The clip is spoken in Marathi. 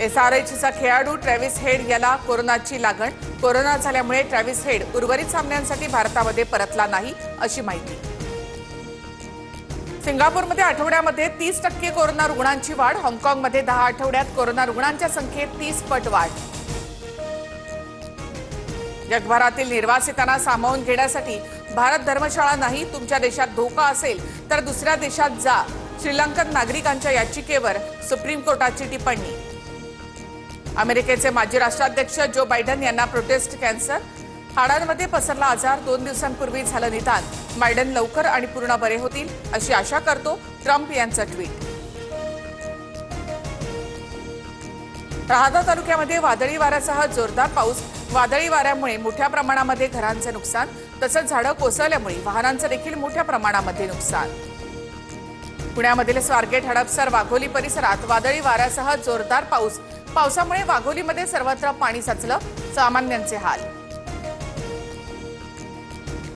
SRHचा खेळाडू ट्रॅव्हिस हेड याला कोरोनाची लागण। कोरोना झाल्यामुळे ट्रॅव्हिस हेड उर्वरित सामन्यांसाठी भारतामध्ये परतला नाही अशी माहिती। सिंगापूरमध्ये आठवड्यामध्ये 30% कोरोना रुग्णांची वाढ। हाँगकाँगमध्ये 10 आठवड्यात कोरोना रुग्णांच्या संख्येत 30 पट वाढ। जगभरातील निर्वासितांना सामावून घेण्यासाठी भारत धर्मशाळा नाही। तुमच्या देशात धोका असेल तर दुसऱ्या देशात जा। श्रीलंकन नागरिकांच्या याचिकेवर सुप्रीम कोर्टाची टिप्पणी। अमेरिकेचे माजी राष्ट्राध्यक्ष जो बायडन यांना प्रोस्टेट कॅन्सर। हाडांमध्ये पसरला आजार। 2 दिवसांपूर्वी झालं निदान। बायडन लवकर आणि पूर्ण बरे होतील अशी आशा करतो, ट्रम्प यांचं ट्विट। राहाता तालुक्यामध्ये वादळी वाऱ्यासह जोरदार पाऊस। वादळी वाऱ्यामुळे मोठ्या प्रमाणामध्ये घरांचे नुकसान तसंच झाडं कोसळल्यामुळे वाहनांचं देखील मोठ्या प्रमाणामध्ये नुकसान। पुण्यामधील स्वारगेट हडपसर वाघोली परिसरात वादळी वाऱ्यासह जोरदार पाऊस। पावसामुळे वाघोलीमध्ये सर्वत्र पाणी साचलं। सामान्यांचे हाल।